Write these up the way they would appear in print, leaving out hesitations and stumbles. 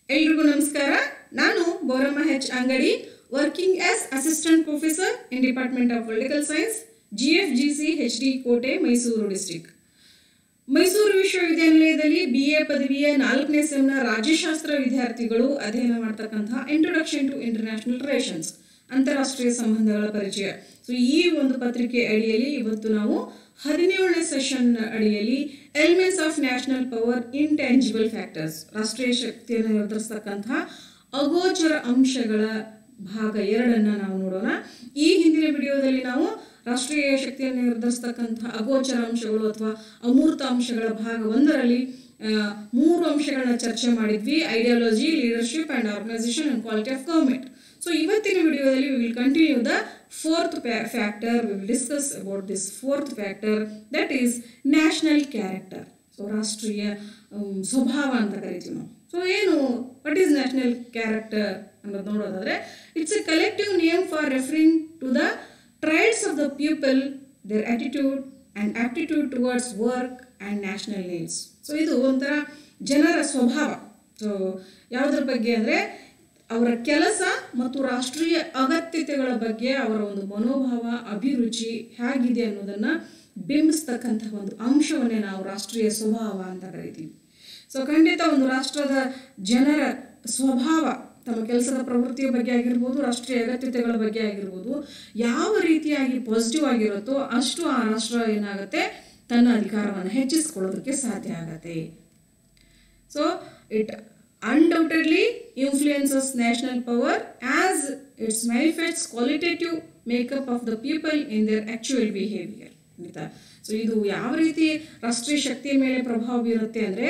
ಎಲ್ರಿಗೂ ನಮಸ್ಕಾರ. ನಾನು ಬೋರಮ್ಮ ಹೆಚ್ ಅಂಗಡಿ, working as assistant professor in department of political science, GFGC HD ಕೋಟೆ, ಮೈಸೂರು ಡಿಸ್ಟ್ರಿಕ್ಟ್. ಮೈಸೂರು ವಿಶ್ವವಿದ್ಯಾನಿಲಯದಲ್ಲಿ BA ಪದವಿಯ 4ನೇ ಸೆಮ್ನ ರಾಜ್ಯಶಾಸ್ತ್ರ ವಿದ್ಯಾರ್ಥಿಗಳು ಅಧ್ಯಯನ ಮಾಡ್ತಕ್ಕಂತಹ ಇಂಟ್ರೊಡಕ್ಷನ್ ಟು ಇಂಟರ್ನ್ಯಾಷನಲ್ ರಿಲೇಷನ್ಸ್, ಅಂತಾರಾಷ್ಟ್ರೀಯ ಸಂಬಂಧಗಳ ಪರಿಚಯ. ಸೊ ಈ ಒಂದು ಪತ್ರಿಕೆ ಅಡಿಯಲ್ಲಿ ಇವತ್ತು ನಾವು 17ನೇ ಸೆಷನ್ ಅಡಿಯಲ್ಲಿ elements of national power, intangible factors, ರಾಷ್ಟ್ರೀಯ ಶಕ್ತಿಯನ್ನು ನಿರ್ಧರಿಸತಕ್ಕಂತಹ ಅಗೋಚರ ಅಂಶಗಳ ಭಾಗ 2 ನಾವು ನೋಡೋಣ. ಈ ಹಿಂದಿನ ವಿಡಿಯೋದಲ್ಲಿ ನಾವು ರಾಷ್ಟ್ರೀಯ ಶಕ್ತಿಯನ್ನು ನಿರ್ಧರಿಸತಕ್ಕಂತಹ ಅಗೋಚರ ಅಂಶಗಳು ಅಥವಾ ಅಮೂರ್ತ ಅಂಶಗಳ ಭಾಗ 1ರಲ್ಲಿ 3 ಅಂಶಗಳನ್ನ ಚರ್ಚೆ ಮಾಡಿದ್ವಿ: ideology, leadership and organisation and quality of government. So ಇವತ್ತಿನ ವಿಡಿಯೋದಲ್ಲಿ we will continue the fourth factor. We will discuss about this fourth factor, that is national character. So ರಾಷ್ಟ್ರೀಯ ಸ್ವಭಾವ ಅಂತ ಕರಿತೀವಿ ನಾವು. ಸೊ ಏನು, what is national character ಅನ್ನೋದು ನೋಡೋದಾದ್ರೆ, it's a collective name for referring to the traits of the people, their attitude and aptitude towards work and national needs. So ಇದು ಒಂಥರ ಜನರ ಸ್ವಭಾವ. ಸೊ ಯಾವುದ್ರ ಬಗ್ಗೆ ಅಂದರೆ ಅವರ ಕೆಲಸ ಮತ್ತು ರಾಷ್ಟ್ರೀಯ ಅಗತ್ಯತೆಗಳ ಬಗ್ಗೆ ಅವರ ಒಂದು ಮನೋಭಾವ, ಅಭಿರುಚಿ ಹೇಗಿದೆ ಅನ್ನೋದನ್ನು ಬಿಂಬಿಸ್ತಕ್ಕಂತಹ ಒಂದು ಅಂಶವನ್ನೇ ನಾವು ರಾಷ್ಟ್ರೀಯ ಸ್ವಭಾವ ಅಂತ ಕರಿತೀವಿ. ಸೊ ಖಂಡಿತ ಒಂದು ರಾಷ್ಟ್ರದ ಜನರ ಸ್ವಭಾವ, ತಮ್ಮ ಕೆಲಸದ ಪ್ರವೃತ್ತಿಯ ಬಗ್ಗೆ ಆಗಿರ್ಬೋದು, ರಾಷ್ಟ್ರೀಯ ಅಗತ್ಯತೆಗಳ ಬಗ್ಗೆ ಆಗಿರ್ಬೋದು, ಯಾವ ರೀತಿಯಾಗಿ ಪಾಸಿಟಿವ್ ಆಗಿರುತ್ತೋ ಅಷ್ಟು ಆ ರಾಷ್ಟ್ರ ಏನಾಗುತ್ತೆ, ತನ್ನ ಅಧಿಕಾರವನ್ನು ಹೆಚ್ಚಿಸ್ಕೊಳ್ಳೋದಕ್ಕೆ ಸಾಧ್ಯ ಆಗತ್ತೆ. So it undoubtedly influences national power as it manifests qualitative makeup of the people in their actual behavior. So ಇದು ಯಾವ ರೀತಿ ರಾಷ್ಟ್ರೀಯ ಶಕ್ತಿಯ ಮೇಲೆ ಪ್ರಭಾವ ಬೀರುತ್ತೆ ಅಂದರೆ,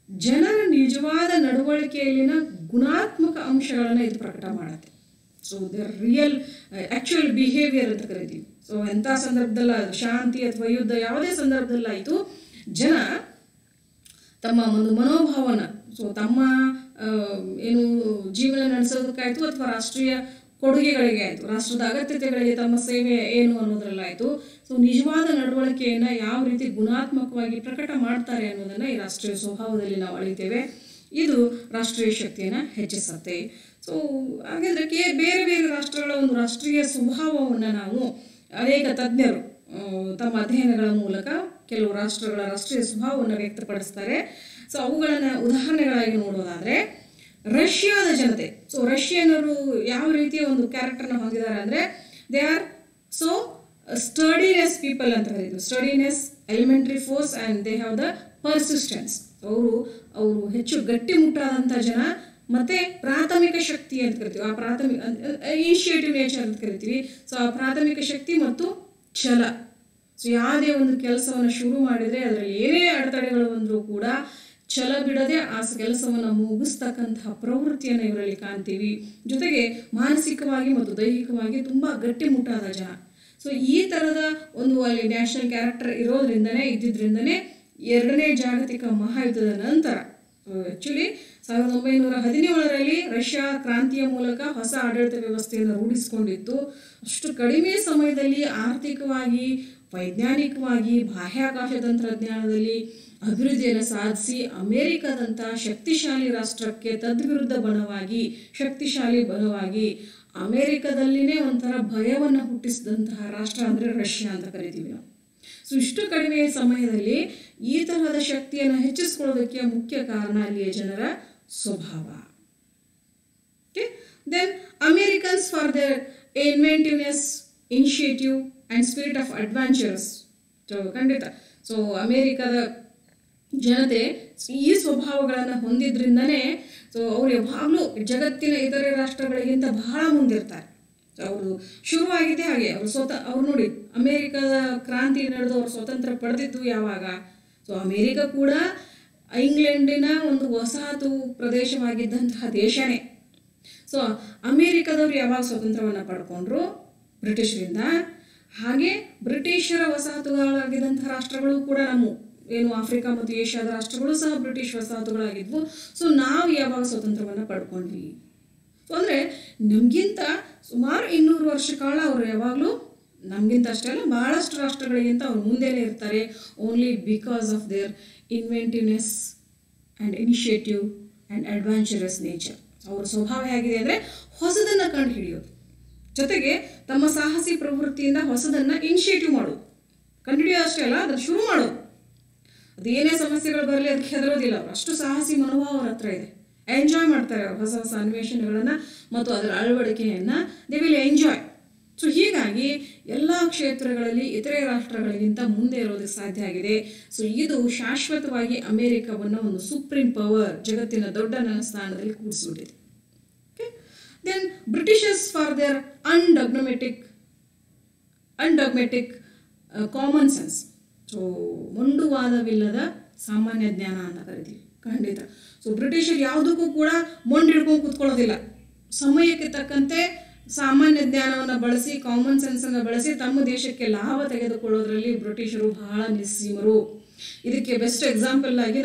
ಜನರ ನಿಜವಾದ ನಡವಳಿಕೆಯಲ್ಲಿನ ಗುಣಾತ್ಮಕ ಅಂಶಗಳನ್ನು ಇದು ಪ್ರಕಟ ಮಾಡುತ್ತೆ. So their real actual behaviour ಅಂತ ಕರಿತೀವಿ. ಸೊ ಎಂಥ ಸಂದರ್ಭದಲ್ಲ, ಶಾಂತಿ ಅಥವಾ ಯುದ್ಧ ಯಾವುದೇ ಸಂದರ್ಭದಲ್ಲಾಯಿತು, ಜನ ತಮ್ಮ ಒಂದು ಮನೋಭಾವನ, ಸೊ ತಮ್ಮ ಏನು ಜೀವನ ನಡೆಸೋದಕ್ಕಾಯಿತು ಅಥವಾ ರಾಷ್ಟ್ರೀಯ ಕೊಡುಗೆಗಳಿಗೆ ಆಯಿತು, ರಾಷ್ಟ್ರದ ಅಗತ್ಯತೆಗಳಿಗೆ ತಮ್ಮ ಸೇವೆ ಏನು ಅನ್ನೋದ್ರಲ್ಲಾಯಿತು, ಸೊ ನಿಜವಾದ ನಡವಳಿಕೆಯನ್ನು ಯಾವ ರೀತಿ ಗುಣಾತ್ಮಕವಾಗಿ ಪ್ರಕಟ ಮಾಡ್ತಾರೆ ಅನ್ನೋದನ್ನು ಈ ರಾಷ್ಟ್ರೀಯ ಸ್ವಭಾವದಲ್ಲಿ ನಾವು ಅಳಿತೇವೆ. ಇದು ರಾಷ್ಟ್ರೀಯ ಶಕ್ತಿಯನ್ನು ಹೆಚ್ಚಿಸುತ್ತೆ. ಸೊ ಹಾಗಾದರೆ ಬೇರೆ ಬೇರೆ ರಾಷ್ಟ್ರಗಳ ಒಂದು ರಾಷ್ಟ್ರೀಯ ಸ್ವಭಾವವನ್ನು ನಾವು ಅನೇಕ ತಜ್ಞರು ತಮ್ಮ ಅಧ್ಯಯನಗಳ ಮೂಲಕ ಕೆಲವು ರಾಷ್ಟ್ರಗಳ ರಾಷ್ಟ್ರೀಯ ಸ್ವಭಾವವನ್ನು ವ್ಯಕ್ತಪಡಿಸ್ತಾರೆ. ಸೊ ಅವುಗಳನ್ನು ಉದಾಹರಣೆಗಳಾಗಿ ನೋಡೋದಾದರೆ, ರಷ್ಯಾದ ಜನತೆ. ಸೊ ರಷ್ಯನ್ನರು ಯಾವ ರೀತಿಯ ಒಂದು ಕ್ಯಾರೆಕ್ಟರ್ನ ಹೊಂದಿದ್ದಾರೆ ಅಂದರೆ, they are so steadiness people ಅಂತ ಕರೀತೀವಿ. Steadiness, elementary force and they have the persistence. ಅವರು ಹೆಚ್ಚು ಗಟ್ಟಿಮುಟ್ಟಾದಂಥ ಜನ, ಮತ್ತು ಪ್ರಾಥಮಿಕ ಶಕ್ತಿ ಅಂತ ಕರಿತೀವಿ. ಆ ಪ್ರಾಥಮಿಕ ಇನಿಷಿಯೇಟಿವ್ ನೇಚರ್ ಅಂತ ಕರಿತೀವಿ. ಸೊ ಆ ಪ್ರಾಥಮಿಕ ಶಕ್ತಿ ಮತ್ತು ಛಲ. ಸೊ ಯಾವುದೇ ಒಂದು ಕೆಲಸವನ್ನು ಶುರು ಮಾಡಿದರೆ ಅದರಲ್ಲಿ ಏನೇ ಅಡೆತಡೆಗಳು ಬಂದರೂ ಕೂಡ ಛಲ ಬಿಡದೆ ಆ ಕೆಲಸವನ್ನು ಮುಗಿಸ್ತಕ್ಕಂತಹ ಪ್ರವೃತ್ತಿಯನ್ನು ಇವರಲ್ಲಿ ಕಾಣ್ತೀವಿ. ಜೊತೆಗೆ ಮಾನಸಿಕವಾಗಿ ಮತ್ತು ದೈಹಿಕವಾಗಿ ತುಂಬ ಗಟ್ಟಿಮುಟ್ಟಾದ ಜನ. ಸೊ ಈ ಥರದ ಒಂದು ಅಲ್ಲಿ ನ್ಯಾಷನಲ್ ಕ್ಯಾರೆಕ್ಟರ್ ಇದ್ದಿದ್ದರಿಂದನೇ 2ನೇ ಜಾಗತಿಕ ಮಹಾಯುದ್ಧದ ನಂತರ, ಆ್ಯಕ್ಚುಲಿ 1917ರಲ್ಲಿ ರಷ್ಯಾ ಕ್ರಾಂತಿಯ ಮೂಲಕ ಹೊಸ ಆಡಳಿತ ವ್ಯವಸ್ಥೆಯನ್ನು ರೂಢಿಸಿಕೊಂಡಿತ್ತು. ಅಷ್ಟು ಕಡಿಮೆ ಸಮಯದಲ್ಲಿ ಆರ್ಥಿಕವಾಗಿ, ವೈಜ್ಞಾನಿಕವಾಗಿ, ಬಾಹ್ಯಾಕಾಶ ತಂತ್ರಜ್ಞಾನದಲ್ಲಿ ಅಭಿವೃದ್ಧಿಯನ್ನು ಸಾಧಿಸಿ ಅಮೇರಿಕಾದಂಥ ಶಕ್ತಿಶಾಲಿ ರಾಷ್ಟ್ರಕ್ಕೆ ತದ್ವಿರುದ್ಧ ಬಣವಾಗಿ, ಶಕ್ತಿಶಾಲಿ ಬಲವಾಗಿ ಅಮೇರಿಕಾದಲ್ಲಿನೇ ಒಂಥರ ಭಯವನ್ನು ಹುಟ್ಟಿಸಿದಂತಹ ರಾಷ್ಟ್ರ ಅಂದರೆ ರಷ್ಯಾ ಅಂತ ಕರಿತೀವಿ ನಾವು. ಸೊ ಇಷ್ಟು ಕಡಿಮೆ ಸಮಯದಲ್ಲಿ ಈ ತರಹದ ಶಕ್ತಿಯನ್ನು ಹೆಚ್ಚಿಸ್ಕೊಳ್ಳೋದಕ್ಕೆ ಮುಖ್ಯ ಕಾರಣ ಅಲ್ಲಿಯ ಜನರ ಸ್ವಭಾವ. Okay, then Americans for their inventiveness, initiative and spirit of adventures. So ಖಂಡಿತ ಸೊ ಅಮೇರಿಕಾದ ಜನತೆ ಈ ಸ್ವಭಾವಗಳನ್ನು ಹೊಂದಿದ್ರಿಂದನೇ ಸೊ ಅವರು ಯಾವಾಗಲೂ ಜಗತ್ತಿನ ಇತರೆ ರಾಷ್ಟ್ರಗಳಿಗಿಂತ ಬಹಳ ಮುಂದಿರ್ತಾರೆ. ಅವರು ಶುರುವಾಗಿದೆ ಹಾಗೆ. ಅವ್ರು ನೋಡಿ, ಅಮೇರಿಕಾದ ಕ್ರಾಂತಿ ನಡೆದು ಅವರು ಸ್ವತಂತ್ರ ಪಡೆದಿದ್ದು ಯಾವಾಗ? ಸೊ ಅಮೇರಿಕ ಕೂಡ ಇಂಗ್ಲೆಂಡಿನ ಒಂದು ವಸಾಹತು ಪ್ರದೇಶವಾಗಿದ್ದಂತಹ ದೇಶನೇ. ಸೊ ಅಮೇರಿಕಾದವರು ಯಾವಾಗ ಸ್ವತಂತ್ರವನ್ನು ಪಡ್ಕೊಂಡ್ರು? ಬ್ರಿಟಿಷರಿಂದ. ಹಾಗೆ ಬ್ರಿಟಿಷರ ವಸಾಹತುಗಳಾಗಿದ್ದಂತಹ ರಾಷ್ಟ್ರಗಳು ಕೂಡ ಏನು ಆಫ್ರಿಕಾ ಮತ್ತು ಏಷ್ಯಾದ ರಾಷ್ಟ್ರಗಳು ಸಹ ಬ್ರಿಟಿಷ್ ವಸಾಹತುಗಳಾಗಿದ್ವು. ಸೊ ನಾವು ಯಾವಾಗ ಸ್ವತಂತ್ರವನ್ನು ಪಡ್ಕೊಂಡ್ವಿ? ಸೊ ಅಂದರೆ ನಮಗಿಂತ ಸುಮಾರು 200 ವರ್ಷ ಕಾಲ ಅವರು ಯಾವಾಗಲೂ ನಮಗಿಂತ ಅಷ್ಟೇ ಅಲ್ಲ, ಭಾಳಷ್ಟು ರಾಷ್ಟ್ರಗಳಿಗಿಂತ ಅವ್ರು ಮುಂದೆನೇ ಇರ್ತಾರೆ. Only because of their inventiveness and initiative and adventurous nature. ಅವರ ಸ್ವಭಾವ ಹೇಗಿದೆ ಅಂದರೆ ಹೊಸದನ್ನು ಕಂಡು ಹಿಡಿಯೋದು, ಜೊತೆಗೆ ತಮ್ಮ ಸಾಹಸಿ ಪ್ರವೃತ್ತಿಯಿಂದ ಹೊಸದನ್ನು ಇನಿಷಿಯೇಟಿವ್ ಮಾಡೋದು. ಕಂಡುಹಿಡಿಯೋದು ಅಷ್ಟೇ ಅಲ್ಲ, ಅದನ್ನು ಶುರು ಮಾಡೋದು. ಅದು ಏನೇ ಸಮಸ್ಯೆಗಳು ಬರಲಿ ಅದಕ್ಕೆ ಹೆದರೋದಿಲ್ಲ ಅವರು. ಅಷ್ಟು ಸಾಹಸಿ ಮನೋಭಾವ ಅವ್ರ ಹತ್ರ ಇದೆ. ಎಂಜಾಯ್ ಮಾಡ್ತಾರೆ ಅವರು ಹೊಸ ಹೊಸ ಅನ್ವೇಷಣೆಗಳನ್ನು ಮತ್ತು ಅದರ ಅಳವಡಿಕೆಯನ್ನು. They will enjoy. ಸೊ ಹೀಗಾಗಿ ಎಲ್ಲ ಕ್ಷೇತ್ರಗಳಲ್ಲಿ ಇತರೆ ರಾಷ್ಟ್ರಗಳಿಗಿಂತ ಮುಂದೆ ಇರೋದಕ್ಕೆ ಸಾಧ್ಯ ಆಗಿದೆ. ಸೊ ಇದು ಶಾಶ್ವತವಾಗಿ ಅಮೇರಿಕವನ್ನು ಒಂದು ಸುಪ್ರೀಂ ಪವರ್, ಜಗತ್ತಿನ ದೊಡ್ಡ ಸ್ಥಾನದಲ್ಲಿ ಕೂಡಿಸ್ಬಿಟ್ಟಿದೆ. Okay. Then Britishers for their undogmatic common sense. So ಮೊಂಡುವಾದವಿಲ್ಲದ ಸಾಮಾನ್ಯ ಜ್ಞಾನ ಅಂತ ಕರಿತೀವಿ. ಖಂಡಿತ. ಸೊ ಬ್ರಿಟಿಷರು ಯಾವುದಕ್ಕೂ ಕೂಡ ಮೊಂಡಿಡ್ಕೊಂಡು ಕೂತ್ಕೊಳ್ಳೋದಿಲ್ಲ. ಸಮಯಕ್ಕೆ ತಕ್ಕಂತೆ ಸಾಮಾನ್ಯ ಜ್ಞಾನವನ್ನು ಬಳಸಿ, ಕಾಮನ್ ಸೆನ್ಸನ್ನು ಬಳಸಿ ತಮ್ಮ ದೇಶಕ್ಕೆ ಲಾಭ ತೆಗೆದುಕೊಳ್ಳೋದ್ರಲ್ಲಿ ಬ್ರಿಟಿಷರು ಬಹಳ ನಿಸ್ಸೀಮರು. ಇದಕ್ಕೆ ಬೆಸ್ಟ್ ಎಕ್ಸಾಂಪಲ್ ಆಗಿ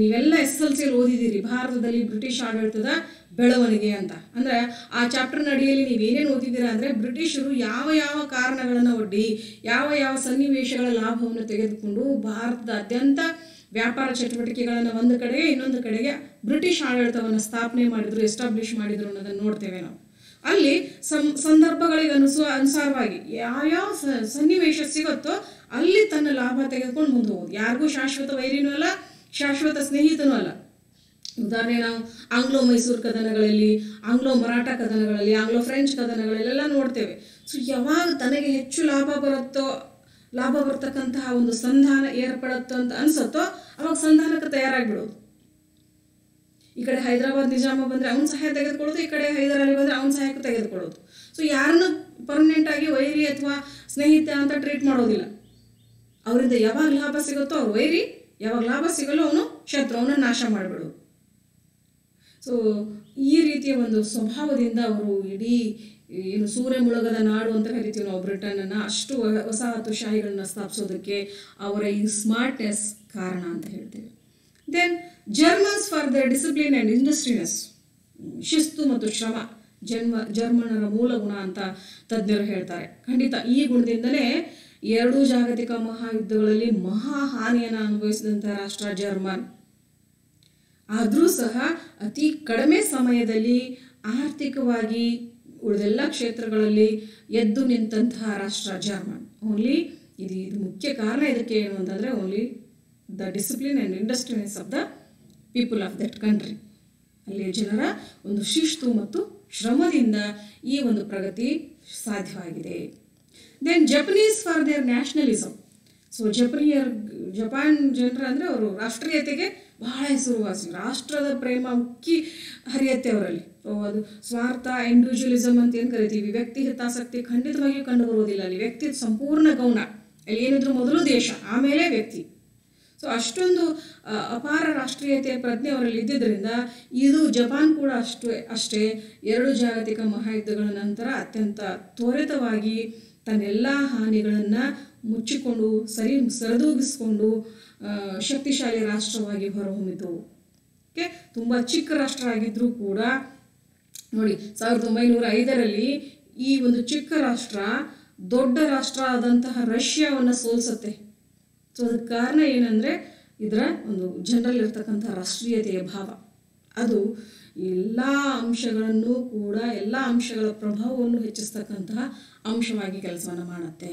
ನೀವೆಲ್ಲ SSLC ಓದಿದ್ದೀರಿ, ಭಾರತದಲ್ಲಿ ಬ್ರಿಟಿಷ್ ಆಡಳಿತದ ಬೆಳವಣಿಗೆ ಅಂತ. ಅಂದರೆ ಆ ಚಾಪ್ಟರ್ನ ಅಡಿಯಲ್ಲಿ ನೀವೇನೇನು ಓದಿದ್ದೀರಾ ಅಂದರೆ ಬ್ರಿಟಿಷರು ಯಾವ ಯಾವ ಕಾರಣಗಳನ್ನು ಒಡ್ಡಿ ಯಾವ ಯಾವ ಸನ್ನಿವೇಶಗಳ ಲಾಭವನ್ನು ತೆಗೆದುಕೊಂಡು ಭಾರತದಾದ್ಯಂತ ವ್ಯಾಪಾರ ಚಟುವಟಿಕೆಗಳನ್ನು ಒಂದು ಕಡೆಗೆ ಇನ್ನೊಂದು ಕಡೆಗೆ ಬ್ರಿಟಿಷ್ ಆಡಳಿತವನ್ನು ಸ್ಥಾಪನೆ ಮಾಡಿದ್ರು, ಎಸ್ಟಾಬ್ಲಿಷ್ ಮಾಡಿದ್ರು ಅನ್ನೋದನ್ನು ನೋಡ್ತೇವೆ ನಾವು. ಅಲ್ಲಿ ಸಂದರ್ಭಗಳಿಗೆ ಅನುಸಾರವಾಗಿ ಯಾವ್ಯಾವ ಸನ್ನಿವೇಶ ಸಿಗುತ್ತೋ ಅಲ್ಲಿ ತನ್ನ ಲಾಭ ತೆಗೆದುಕೊಂಡು ಮುಂದೆ ಹೋಗೋದು. ಯಾರಿಗೂ ಶಾಶ್ವತ ವೈರಿನೂ ಅಲ್ಲ, ಶಾಶ್ವತ ಸ್ನೇಹಿತನೂ ಅಲ್ಲ. ಉದಾಹರಣೆ ನಾವು ಆಂಗ್ಲೋ ಮೈಸೂರು ಕದನಗಳಲ್ಲಿ, ಆಂಗ್ಲೋ ಮರಾಠ ಕದನಗಳಲ್ಲಿ, ಆಂಗ್ಲೋ ಫ್ರೆಂಚ್ ಕದನಗಳಲ್ಲೆಲ್ಲ ನೋಡ್ತೇವೆ. ಸೊ ಯಾವಾಗ ತನಗೆ ಹೆಚ್ಚು ಲಾಭ ಬರ್ತಕ್ಕಂತಹ ಒಂದು ಸಂಧಾನ ಏರ್ಪಡುತ್ತೋ ಅಂತ ಅನ್ಸುತ್ತೋ ಅವಾಗ ಸಂಧಾನಕ್ಕೆ ತಯಾರಾಗಿಬಿಡೋದು. ಈ ಕಡೆ ಹೈದರಾಬಾದ್ ನಿಜಾಮ ಬಂದರೆ ಅವನ ಸಹಾಯ ತೆಗೆದುಕೊಳ್ಳೋದು, ಈ ಕಡೆ ಹೈದರ್ ಅಲಿ ಬಂದರೆ ಅವನ ಸಹಾಯಕ್ಕೂ ತೆಗೆದುಕೊಳ್ಳೋದು. ಸೊ ಯಾರನ್ನು ಪರ್ಮನೆಂಟ್ ಆಗಿ ವೈರಿ ಅಥವಾ ಸ್ನೇಹಿತ ಅಂತ ಟ್ರೀಟ್ ಮಾಡೋದಿಲ್ಲ. ಅವರಿಂದ ಯಾವಾಗ ಲಾಭ ಸಿಗುತ್ತೋ ಅವ್ರು ವೈರಿ, ಯಾವಾಗ ಲಾಭ ಸಿಗಲ್ಲೋ ಅವನು ಶತ್ರು, ಅವನನ್ನು ನಾಶ ಮಾಡಿಬಿಡೋದು. ಸೊ ಈ ರೀತಿಯ ಒಂದು ಸ್ವಭಾವದಿಂದ ಅವರು ಇಡೀ ಸೂರ್ಯ ಮುಳುಗದ ನಾಡು ಅಂತ ಕರಿತೀವಿ ನಾವು ಬ್ರಿಟನ್ನನ್ನು, ಅಷ್ಟು ವಸಾಹತುಶಾಹಿಗಳನ್ನ ಸ್ಥಾಪಿಸೋದಕ್ಕೆ ಅವರ ಈ ಸ್ಮಾರ್ಟ್ನೆಸ್ ಕಾರಣ ಅಂತ ಹೇಳ್ತೇವೆ. Then Germans for the discipline and industriness. ಶಿಸ್ತು ಮತ್ತು ಶ್ರಮ ಜರ್ಮನರ ಮೂಲ ಗುಣ ಅಂತ ತಜ್ಞರು ಹೇಳ್ತಾರೆ. ಖಂಡಿತ ಈ ಗುಣದಿಂದಲೇ 2 ಜಾಗತಿಕ ಮಹಾಯುದ್ಧಗಳಲ್ಲಿ ಮಹಾ ಹಾನಿಯನ್ನು ಅನುಭವಿಸಿದಂಥ ರಾಷ್ಟ್ರ ಜರ್ಮನ್. ಆದರೂ ಸಹ ಅತಿ ಕಡಿಮೆ ಸಮಯದಲ್ಲಿ ಆರ್ಥಿಕವಾಗಿ ಉಳಿದೆಲ್ಲ ಕ್ಷೇತ್ರಗಳಲ್ಲಿ ಎದ್ದು ನಿಂತಹ ರಾಷ್ಟ್ರ ಜರ್ಮನ್. ಓನ್ಲಿ ಇದು ಮುಖ್ಯ ಕಾರಣ ಇದಕ್ಕೆ ಏನು ಅಂತಂದರೆ only the discipline and industriness of the people of that country. ಅಲ್ಲಿ ಜನರ ಒಂದು ಶಿಸ್ತು ಮತ್ತು ಶ್ರಮದಿಂದ ಈ ಒಂದು ಪ್ರಗತಿ ಸಾಧ್ಯವಾಗಿದೆ. Then Japanese for their nationalism. So Japan ಜನರ ಅಂದರೆ ಅವರು ರಾಷ್ಟ್ರೀಯತೆಗೆ ಬಹಳ ಹೆಸರುವಾಸಿ. ರಾಷ್ಟ್ರದ ಪ್ರೇಮ ಉಕ್ಕಿ ಹರಿಯತ್ತೆ ಅವರಲ್ಲಿ. ಸೊ ಅದು ಸ್ವಾರ್ಥ, ಇಂಡಿವಿಜುವಲಿಸಮ್ ಅಂತ ಏನು ಕರಿತೀವಿ, ವ್ಯಕ್ತಿ ಹಿತಾಸಕ್ತಿ ಖಂಡಿತವಾಗಿಯೂ ಕಂಡು ಬರುವುದಿಲ್ಲ ಅಲ್ಲಿ. ವ್ಯಕ್ತಿ ಸಂಪೂರ್ಣ ಗೌಣ. ಅಲ್ಲಿ ಏನಿದ್ರು ಮೊದಲು ದೇಶ, ಆಮೇಲೆ ವ್ಯಕ್ತಿ. ಸೊ ಅಷ್ಟೊಂದು ಅಪಾರ ರಾಷ್ಟ್ರೀಯತೆಯ ಪ್ರಜ್ಞೆ ಅವರಲ್ಲಿ ಇದ್ದಿದ್ದರಿಂದ ಇದು ಜಪಾನ್ ಕೂಡ ಅಷ್ಟೇ 2 ಜಾಗತಿಕ ಮಹಾಯುದ್ಧಗಳ ನಂತರ ಅತ್ಯಂತ ತ್ವರಿತವಾಗಿ ತನ್ನೆಲ್ಲ ಹಾನಿಗಳನ್ನು ಮುಚ್ಚಿಕೊಂಡು ಸರಿದೂಗಿಸ್ಕೊಂಡು ಶಕ್ತಿಶಾಲಿ ರಾಷ್ಟ್ರವಾಗಿ ಹೊರಹೊಮ್ಮಿತು. ಓಕೆ. ತುಂಬ ಚಿಕ್ಕ ರಾಷ್ಟ್ರ ಆಗಿದ್ದರೂ ಕೂಡ ನೋಡಿ 1905ರಲ್ಲಿ ಈ ಒಂದು ಚಿಕ್ಕ ರಾಷ್ಟ್ರ ದೊಡ್ಡ ರಾಷ್ಟ್ರ ಆದಂತಹ ರಷ್ಯಾವನ್ನು ಸೋಲಿಸುತ್ತೆ. ಸೊ ಅದಕ್ಕೆ ಕಾರಣ ಏನಂದರೆ ಇದರ ಒಂದು ಜನರಲ್ಲಿ ಇರ್ತಕ್ಕಂಥ ರಾಷ್ಟ್ರೀಯತೆಯ ಭಾವ. ಅದು ಎಲ್ಲ ಅಂಶಗಳನ್ನು ಕೂಡ, ಎಲ್ಲ ಅಂಶಗಳ ಪ್ರಭಾವವನ್ನು ಹೆಚ್ಚಿಸ್ತಕ್ಕಂತಹ ಅಂಶವಾಗಿ ಕೆಲಸವನ್ನು ಮಾಡುತ್ತೆ.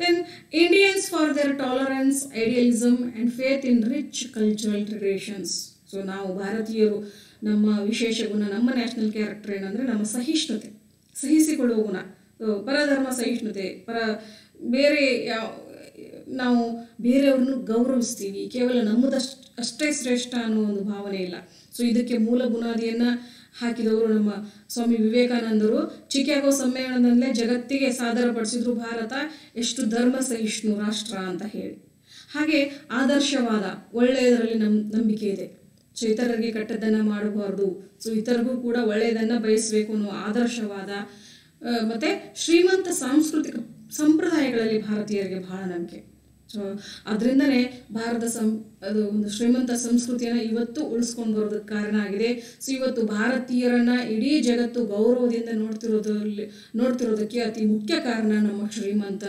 Then Indians for their tolerance, idealism and faith in rich cultural traditions. So ನಾವು ಭಾರತೀಯರು, ನಮ್ಮ ವಿಶೇಷ ಗುಣ, ನಮ್ಮ ನ್ಯಾಷನಲ್ ಕ್ಯಾರೆಕ್ಟರ್ ಏನಂದರೆ ನಮ್ಮ ಸಹಿಷ್ಣುತೆ, ಸಹಿಸಿಕೊಳ್ಳುವ ಗುಣ. ಪರಧರ್ಮ ಸಹಿಷ್ಣುತೆ, ಬೇರೆ ನಾವು ಬೇರೆಯವ್ರನ್ನು ಗೌರವಿಸ್ತೀವಿ. ಕೇವಲ ಅಷ್ಟೇ ಶ್ರೇಷ್ಠ ಅನ್ನೋ ಒಂದು ಭಾವನೆ ಇಲ್ಲ. ಸೊ ಇದಕ್ಕೆ ಮೂಲ ಬುನಾದಿಯನ್ನು ಹಾಕಿದವರು ನಮ್ಮ ಸ್ವಾಮಿ ವಿವೇಕಾನಂದರು. ಚಿಕಾಗೋ ಸಮ್ಮೇಳನದಲ್ಲೇ ಜಗತ್ತಿಗೆ ಸಾದರಪಡಿಸಿದ್ರು ಭಾರತ ಎಷ್ಟು ಧರ್ಮ ಸಹಿಷ್ಣು ರಾಷ್ಟ್ರ ಅಂತ ಹೇಳಿ. ಹಾಗೆ ಆದರ್ಶವಾದ, ಒಳ್ಳೆಯದರಲ್ಲಿ ನಂಬಿಕೆ ಇದೆ. ಸೊ ಇತರರಿಗೆ ಕೆಟ್ಟದ್ದನ್ನು ಮಾಡಬಾರ್ದು, ಸೊ ಇತರಿಗೂ ಕೂಡ ಒಳ್ಳೆಯದನ್ನು ಬಯಸಬೇಕು ಅನ್ನೋ ಆದರ್ಶವಾದ ಮತ್ತು ಶ್ರೀಮಂತ ಸಾಂಸ್ಕೃತಿಕ ಸಂಪ್ರದಾಯಗಳಲ್ಲಿ ಭಾರತೀಯರಿಗೆ ಬಹಳ ನಂಬಿಕೆ. ಸೊ ಅದರಿಂದನೇ ಅದು ಒಂದು ಶ್ರೀಮಂತ ಸಂಸ್ಕೃತಿಯನ್ನು ಇವತ್ತು ಉಳಿಸ್ಕೊಂಡು ಬರೋದಕ್ಕೆ ಕಾರಣ ಆಗಿದೆ. ಸೊ ಇವತ್ತು ಭಾರತೀಯರನ್ನು ಇಡೀ ಜಗತ್ತು ಗೌರವದಿಂದ ನೋಡ್ತಿರೋದಕ್ಕೆ ಅತಿ ಮುಖ್ಯ ಕಾರಣ ನಮ್ಮ ಶ್ರೀಮಂತ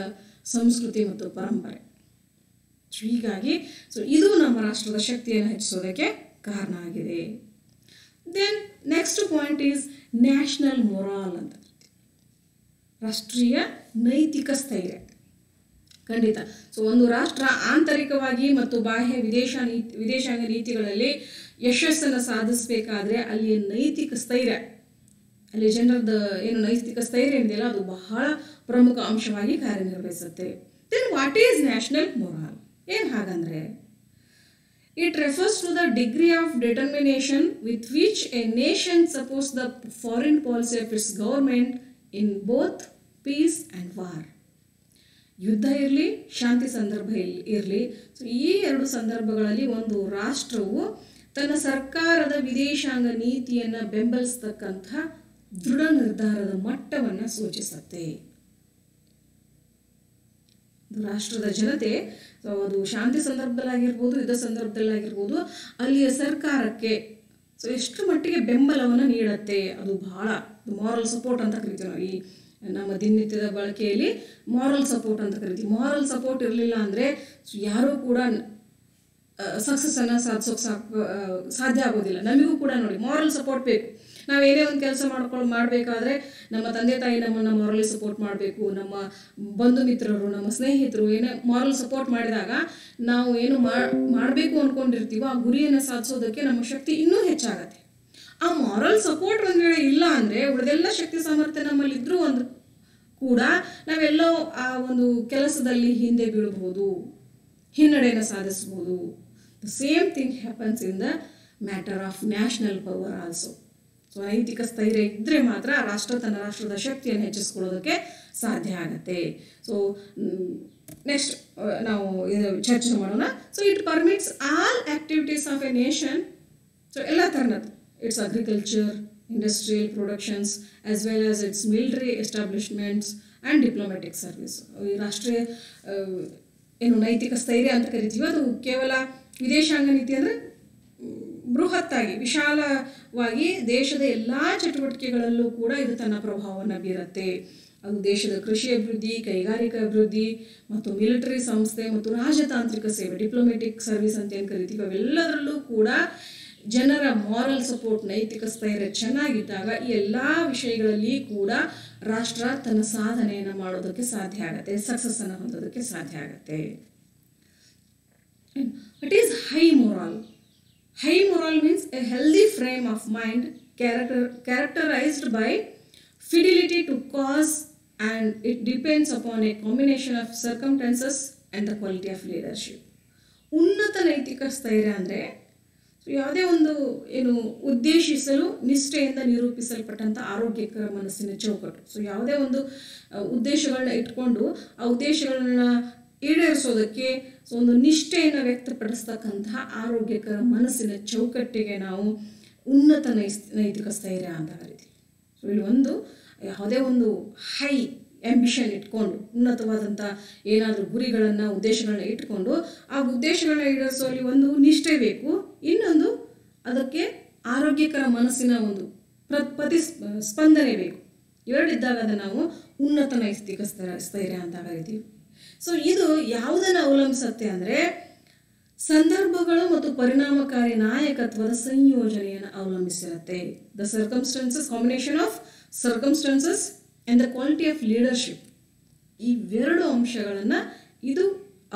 ಸಂಸ್ಕೃತಿ ಮತ್ತು ಪರಂಪರೆ. ಸೊ ಹೀಗಾಗಿ ಇದು ನಮ್ಮ ರಾಷ್ಟ್ರದ ಶಕ್ತಿಯನ್ನು ಹೆಚ್ಚಿಸೋದಕ್ಕೆ ಕಾರಣ ಆಗಿದೆ. Then next point is national morale ಅಂತ, ರಾಷ್ಟ್ರೀಯ ನೈತಿಕ ಸ್ಥೈರ್ಯ. ಖಂಡಿತ. ಸೊ ಒಂದು ರಾಷ್ಟ್ರ ಆಂತರಿಕವಾಗಿ ಮತ್ತು ಬಾಹ್ಯ ವಿದೇಶಾಂಗ ನೀತಿಗಳಲ್ಲಿ ಯಶಸ್ಸನ್ನು ಸಾಧಿಸಬೇಕಾದ್ರೆ ಅಲ್ಲಿಯ ನೈತಿಕ ಸ್ಥೈರ್ಯ, ಅಲ್ಲಿ ಜನರದ ಏನು ನೈತಿಕ ಸ್ಥೈರ್ಯ ಏನಿದೆಯಲ್ಲ ಅದು ಬಹಳ ಪ್ರಮುಖ ಅಂಶವಾಗಿ ಕಾರ್ಯನಿರ್ವಹಿಸುತ್ತೆ. Then what is national morale? ಏನು ಹಾಗಂದ್ರೆ, it refers to the degree of determination with which a nation supports the foreign policy of its government in both peace and war. ಯುದ್ಧ ಇರಲಿ, ಶಾಂತಿ ಸಂದರ್ಭ ಇರಲಿ, ಸೊ ಈ ಎರಡು ಸಂದರ್ಭಗಳಲ್ಲಿ ಒಂದು ರಾಷ್ಟ್ರವು ತನ್ನ ಸರ್ಕಾರದ ವಿದೇಶಾಂಗ ನೀತಿಯನ್ನು ಬೆಂಬಲಿಸತಕ್ಕಂಥ ದೃಢ ನಿರ್ಧಾರದ ಮಟ್ಟವನ್ನು ಸೂಚಿಸುತ್ತೆ. ರಾಷ್ಟ್ರದ ಜನತೆ ಅದು ಶಾಂತಿ ಸಂದರ್ಭದಲ್ಲಾಗಿರ್ಬೋದು, ಯುದ್ಧ ಸಂದರ್ಭದಲ್ಲಾಗಿರ್ಬೋದು, ಅಲ್ಲಿಯ ಸರ್ಕಾರಕ್ಕೆ ಸೊ ಎಷ್ಟು ಮಟ್ಟಿಗೆ ಬೆಂಬಲವನ್ನು ನೀಡುತ್ತೆ, ಅದು ಬಹಳ ಮಾರಲ್ ಸಪೋರ್ಟ್ ಅಂತ ಕರಿತೀವಿ ನಾವು. ಈ ನಮ್ಮ ದಿನನಿತ್ಯದ ಬಳಕೆಯಲ್ಲಿ ಮಾರಲ್ ಸಪೋರ್ಟ್ ಅಂತ ಕರಿತೀವಿ. ಮಾರಲ್ ಸಪೋರ್ಟ್ ಇರಲಿಲ್ಲ ಅಂದರೆ ಯಾರೂ ಕೂಡ ಸಕ್ಸಸ್ಸನ್ನು ಸಾಧಿಸೋಕೆ ಸಾಧ್ಯ ಆಗೋದಿಲ್ಲ. ನಮಗೂ ಕೂಡ ನೋಡಿ ಮಾರಲ್ ಸಪೋರ್ಟ್ ಬೇಕು. ನಾವೇನೇ ಒಂದು ಕೆಲಸ ಮಾಡಬೇಕಾದ್ರೆ ನಮ್ಮ ತಂದೆ ತಾಯಿ ನಮ್ಮನ್ನು ಮಾರಲಿ ಸಪೋರ್ಟ್ ಮಾಡಬೇಕು, ನಮ್ಮ ಬಂಧು ಮಿತ್ರರು, ನಮ್ಮ ಸ್ನೇಹಿತರು ಏನೇ ಮಾರಲ್ ಸಪೋರ್ಟ್ ಮಾಡಿದಾಗ ನಾವು ಏನು ಮಾಡಬೇಕು ಅಂದ್ಕೊಂಡಿರ್ತೀವೋ ಆ ಗುರಿಯನ್ನು ಸಾಧಿಸೋದಕ್ಕೆ ನಮ್ಮ ಶಕ್ತಿ ಇನ್ನೂ ಹೆಚ್ಚಾಗತ್ತೆ. ಆ ಮಾರಲ್ ಸಪೋರ್ಟ್ ಒಂದು ವೇಳೆ ಇಲ್ಲ ಅಂದರೆ ಉಳಿದೆಲ್ಲ ಶಕ್ತಿ ಸಾಮರ್ಥ್ಯ ನಮ್ಮಲ್ಲಿದ್ದರೂ ಒಂದು ಕೂಡ ನಾವೆಲ್ಲೋ ಆ ಒಂದು ಕೆಲಸದಲ್ಲಿ ಹಿಂದೆ ಬೀಳಬಹುದು, ಹಿನ್ನಡೆಯನ್ನು ಸಾಧಿಸ್ಬೋದು. The same thing happens in the matter of national power also. So ನೈತಿಕ ಸ್ಥೈರ್ಯ ಇದ್ದರೆ ಮಾತ್ರ ರಾಷ್ಟ್ರ ತನ್ನ ರಾಷ್ಟ್ರದ ಶಕ್ತಿಯನ್ನು ಹೆಚ್ಚಿಸ್ಕೊಳ್ಳೋದಕ್ಕೆ ಸಾಧ್ಯ ಆಗುತ್ತೆ. ಸೊ ನೆಕ್ಸ್ಟ್ ನಾವು ಚರ್ಚೆ ಮಾಡೋಣ. So it permits all activities of A nation. So ಎಲ್ಲ ಥರದ್ದು, it's agriculture, industrial productions as well as it's military establishments and diplomatic service. ಈ ರಾಷ್ಟ್ರೀಯ ಏನು ನೈತಿಕ ಸ್ಥೈರ್ಯ ಅಂತ ಕರಿತೀವಿ, ಅದು ಕೇವಲ ವಿದೇಶಾಂಗ ನೀತಿ ಅಂದರೆ ಬೃಹತ್ತಾಗಿ ವಿಶಾಲವಾಗಿ ದೇಶದ ಎಲ್ಲ ಚಟುವಟಿಕೆಗಳಲ್ಲೂ ಕೂಡ ಇದು ತನ್ನ ಪ್ರಭಾವವನ್ನು ಬೀರುತ್ತೆ. ಅದು ದೇಶದ ಕೃಷಿ ಅಭಿವೃದ್ಧಿ, ಕೈಗಾರಿಕಾ ಅಭಿವೃದ್ಧಿ ಮತ್ತು ಮಿಲಿಟರಿ ಸಂಸ್ಥೆ ಮತ್ತು ರಾಜತಾಂತ್ರಿಕ ಸೇವೆ, ಡಿಪ್ಲೊಮ್ಯಾಟಿಕ್ ಸರ್ವಿಸ್ ಅಂತ ಏನು ಕರಿತೀವಿ, ಅವೆಲ್ಲದರಲ್ಲೂ ಕೂಡ ಜನರ ಮಾರಲ್ ಸಪೋರ್ಟ್, ನೈತಿಕ ಸ್ಥೈರ್ಯ ಚೆನ್ನಾಗಿದ್ದಾಗ ಈ ಎಲ್ಲ ವಿಷಯಗಳಲ್ಲಿ ಕೂಡ ರಾಷ್ಟ್ರ ತನ್ನ ಸಾಧನೆಯನ್ನು ಮಾಡೋದಕ್ಕೆ ಸಾಧ್ಯ ಆಗುತ್ತೆ, ಸಕ್ಸಸ್ಸನ್ನು ಹೊಂದೋದಕ್ಕೆ ಸಾಧ್ಯ ಆಗುತ್ತೆ. What is high moral? High moral means a healthy frame of mind characterized by fidelity to cause, and it depends upon a combination of circumstances and the quality of leadership. ಉನ್ನತ ನೈತಿಕ ಸ್ಥೈರ್ಯ ಅಂದರೆ ಯಾವುದೇ ಒಂದು ಏನು ಉದ್ದೇಶಿಸಲು ನಿಷ್ಠೆಯಿಂದ ನಿರೂಪಿಸಲ್ಪಟ್ಟಂಥ ಆರೋಗ್ಯಕರ ಮನಸ್ಸಿನ ಚೌಕಟ್ಟು. ಸೊ ಯಾವುದೇ ಒಂದು ಉದ್ದೇಶಗಳನ್ನ ಇಟ್ಕೊಂಡು ಆ ಉದ್ದೇಶಗಳನ್ನ ಈಡೇರಿಸೋದಕ್ಕೆ ಸೊ ಒಂದು ನಿಷ್ಠೆಯನ್ನು ವ್ಯಕ್ತಪಡಿಸ್ತಕ್ಕಂತಹ ಆರೋಗ್ಯಕರ ಮನಸ್ಸಿನ ಚೌಕಟ್ಟಿಗೆ ನಾವು ಉನ್ನತ ನೈತಿಕ ಸ್ಥೈರ್ಯ ಅಂತ ಕರಿತೀವಿ. ಸೊ ಇಲ್ಲಿ ಒಂದು ಯಾವುದೇ ಒಂದು ಹೈ ಆಂಬಿಷನ್ ಇಟ್ಕೊಂಡು ಉನ್ನತವಾದಂಥ ಏನಾದರೂ ಗುರಿಗಳನ್ನು, ಉದ್ದೇಶಗಳನ್ನ ಇಟ್ಕೊಂಡು ಆ ಉದ್ದೇಶಗಳನ್ನ ಈಡೇರಿಸುವಲ್ಲಿ ಒಂದು ನಿಷ್ಠೆ ಬೇಕು, ಇನ್ನೊಂದು ಅದಕ್ಕೆ ಆರೋಗ್ಯಕರ ಮನಸ್ಸಿನ ಒಂದು ಸ್ಪಂದನೆ ಬೇಕು. ಎರಡಿದ್ದಾಗ ಅದನ್ನು ನಾವು ಉನ್ನತ ನೈತಿಕ ಸ್ಥೈರ್ಯ ಅಂತ ಕರಿತೀವಿ. ಸೊ ಇದು ಯಾವುದನ್ನು ಅವಲಂಬಿಸುತ್ತೆ ಅಂದರೆ ಸಂದರ್ಭಗಳು ಮತ್ತು ಪರಿಣಾಮಕಾರಿ ನಾಯಕತ್ವದ ಸಂಯೋಜನೆಯನ್ನು ಅವಲಂಬಿಸಿರುತ್ತೆ. The circumstances, combination of circumstances and the quality of leadership, ಇವೆರಡು ಅಂಶಗಳನ್ನು ಇದು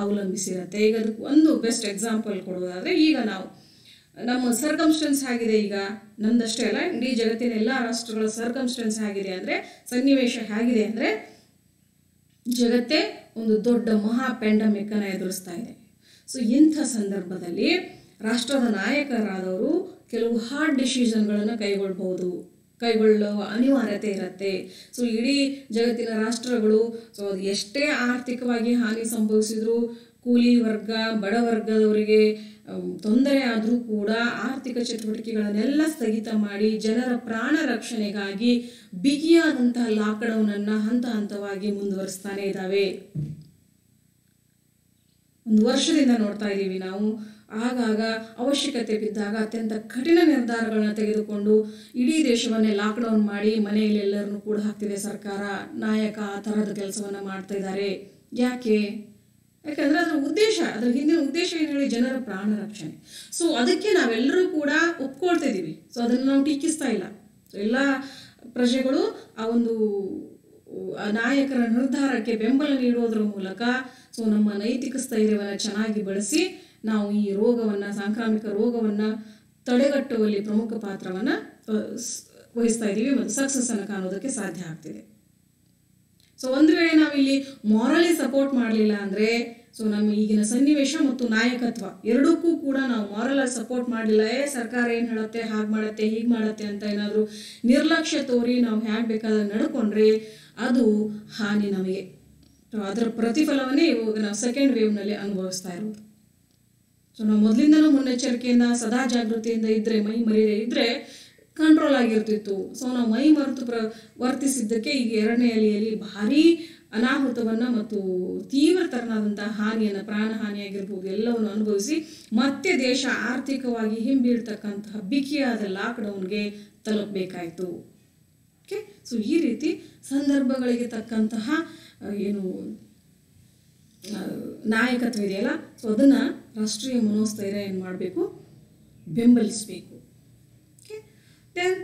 ಅವಲಂಬಿಸಿರುತ್ತೆ. ಈಗ ಅದಕ್ಕೆ ಒಂದು ಬೆಸ್ಟ್ ಎಕ್ಸಾಂಪಲ್ ಕೊಡೋದಾದರೆ, ಈಗ ನಾವು ನಮ್ಮ ಸರ್ಕಮ್ಸ್ಟೆನ್ಸ್ ಆಗಿದೆ, ಈಗ ನಮ್ಮದಷ್ಟೇ ಅಲ್ಲ ಇಡೀ ಜಗತ್ತಿನ ಎಲ್ಲ ರಾಷ್ಟ್ರಗಳ ಸರ್ಕಮ್ಸ್ಟೆನ್ಸ್ ಆಗಿದೆ ಅಂದರೆ, ಸನ್ನಿವೇಶ ಹೇಗಿದೆ ಅಂದರೆ, ಜಗತ್ತೇ ಒಂದು ದೊಡ್ಡ ಮಹಾ ಪ್ಯಾಂಡಮಿಕ್ಕನ್ನು ಎದುರಿಸ್ತಾ ಇದೆ. ಸೊ ಇಂಥ ಸಂದರ್ಭದಲ್ಲಿ ರಾಷ್ಟ್ರದ ನಾಯಕರಾದವರು ಕೆಲವು ಹಾರ್ಡ್ ಡಿಸಿಷನ್ಗಳನ್ನು ಕೈಗೊಳ್ಳುವ ಅನಿವಾರ್ಯತೆ ಇರುತ್ತೆ. ಸೊ ಇಡೀ ಜಗತ್ತಿನ ರಾಷ್ಟ್ರಗಳು ಸೊ ಅದು ಎಷ್ಟೇ ಆರ್ಥಿಕವಾಗಿ ಹಾನಿ ಸಂಭವಿಸಿದ್ರು, ಕೂಲಿ ವರ್ಗ, ಬಡವರ್ಗದವರಿಗೆ ತೊಂದರೆ ಆದರೂ ಕೂಡ ಆರ್ಥಿಕ ಚಟುವಟಿಕೆಗಳನ್ನೆಲ್ಲ ಸ್ಥಗಿತ ಮಾಡಿ ಜನರ ಪ್ರಾಣ ರಕ್ಷಣೆಗಾಗಿ ಬಿಗಿಯಾದಂತಹ ಲಾಕ್ಡೌನನ್ನು ಹಂತ ಹಂತವಾಗಿ ಮುಂದುವರಿಸ್ತಾನೆ ಇದ್ದಾವೆ. ಒಂದು ವರ್ಷದಿಂದ ನೋಡ್ತಾ ಇದ್ದೀವಿ ನಾವು. ಆಗಾಗ ಅವಶ್ಯಕತೆ ಬಿದ್ದಾಗ ಅತ್ಯಂತ ಕಠಿಣ ನಿರ್ಧಾರಗಳನ್ನ ತೆಗೆದುಕೊಂಡು ಇಡೀ ದೇಶವನ್ನೇ ಲಾಕ್ಡೌನ್ ಮಾಡಿ ಮನೆಯಲ್ಲಿ ಎಲ್ಲರನ್ನೂ ಕೂಡ ಹಾಕ್ತಿದೆ ಸರ್ಕಾರ. ನಾಯಕ ಆ ಥರದ ಕೆಲಸವನ್ನು ಮಾಡ್ತಾ ಇದ್ದಾರೆ. ಯಾಕೆ? ಯಾಕಂದರೆ ಅದರ ಉದ್ದೇಶ, ಅದರ ಹಿಂದಿನ ಉದ್ದೇಶ ಏನು ಹೇಳಿ, ಜನರ ಪ್ರಾಣ ರಕ್ಷಣೆ. ಸೊ ಅದಕ್ಕೆ ನಾವೆಲ್ಲರೂ ಕೂಡ ಒಪ್ಕೊಳ್ತಿದ್ದೀವಿ. ಸೊ ಅದನ್ನು ನಾವು ಟೀಕಿಸ್ತಾ ಇಲ್ಲ. ಸೊ ಎಲ್ಲ ಪ್ರಜೆಗಳು ಆ ಒಂದು ನಾಯಕರ ನಿರ್ಧಾರಕ್ಕೆ ಬೆಂಬಲ ನೀಡೋದ್ರ ಮೂಲಕ ಸೊ ನಮ್ಮ ನೈತಿಕ ಸ್ಥೈರ್ಯವನ್ನು ಚೆನ್ನಾಗಿ ಬಳಸಿ ನಾವು ಈ ರೋಗವನ್ನು, ಸಾಂಕ್ರಾಮಿಕ ರೋಗವನ್ನು ತಡೆಗಟ್ಟುವಲ್ಲಿ ಪ್ರಮುಖ ಪಾತ್ರವನ್ನು ವಹಿಸ್ತಾ ಇದ್ದೀವಿ ಮತ್ತು ಸಕ್ಸಸ್ಸನ್ನು ಕಾಣೋದಕ್ಕೆ ಸಾಧ್ಯ ಆಗ್ತಿದೆ. ಸೊ ಒಂದು ವೇಳೆ ನಾವಿಲ್ಲಿ ಮಾರಲಿ ಸಪೋರ್ಟ್ ಮಾಡಲಿಲ್ಲ ಅಂದರೆ, ಸೊ ನಮ್ಮ ಈಗಿನ ಸನ್ನಿವೇಶ ಮತ್ತು ನಾಯಕತ್ವ ಎರಡಕ್ಕೂ ಕೂಡ ನಾವು ಮಾರಲಾಗಿ ಸಪೋರ್ಟ್ ಮಾಡಲಿಲ್ಲ, ಸರ್ಕಾರ ಏನು ಹೇಳುತ್ತೆ, ಹಾಗೆ ಮಾಡುತ್ತೆ, ಹೀಗೆ ಮಾಡುತ್ತೆ ಅಂತ ಏನಾದರೂ ನಿರ್ಲಕ್ಷ್ಯ ತೋರಿ ನಾವು ಹೇಗೆ ಬೇಕಾದ್ರೆ ನಡ್ಕೊಂಡ್ರೆ ಅದು ಹಾನಿ ನಮಗೆ. ಸೊ ಅದರ ಪ್ರತಿಫಲವನ್ನೇ ಇವಾಗ ನಾವು ಸೆಕೆಂಡ್ ವೇವ್ನಲ್ಲಿ ಅನುಭವಿಸ್ತಾ ಇರೋದು. ಸೊ ನಾವು ಮೊದಲಿಂದನೂ ಮುನ್ನೆಚ್ಚರಿಕೆಯಿಂದ ಸದಾ ಜಾಗೃತಿಯಿಂದ ಇದ್ದರೆ, ಮೈ ಮರೆಯದೇ ಇದ್ದರೆ ಕಂಟ್ರೋಲ್ ಆಗಿರ್ತಿತ್ತು. ಸೊ ನಾವು ಮೈ ಮರೆತು ವರ್ತಿಸಿದ್ದಕ್ಕೆ ಈಗ ಎರಡನೇ ಅಲೆಯಲ್ಲಿ ಭಾರೀ ಅನಾಹುತವನ್ನು ಮತ್ತು ತೀವ್ರತರನಾದಂಥ ಹಾನಿಯನ್ನು, ಪ್ರಾಣ ಹಾನಿಯಾಗಿರ್ಬೋದು, ಎಲ್ಲವನ್ನು ಅನುಭವಿಸಿ ಮತ್ತೆ ದೇಶ ಆರ್ಥಿಕವಾಗಿ ಹಿಂಬೀಳ್ತಕ್ಕಂತಹ ಬಿಗಿಯಾದ ಲಾಕ್ಡೌನ್ಗೆ ತಲುಪಬೇಕಾಯಿತು. ಓಕೆ, ಸೊ ಈ ರೀತಿ ಸಂದರ್ಭಗಳಿಗೆ ತಕ್ಕಂತಹ ಏನು ನಾಯಕತ್ವ ಇದೆಯಲ್ಲ, ಸೊ ಅದನ್ನು ರಾಷ್ಟ್ರೀಯ ಮನೋಸ್ಥೈರ್ಯ ಏನು ಮಾಡಬೇಕು, ಬೆಂಬಲಿಸಬೇಕು. ಓಕೆ, ದೆನ್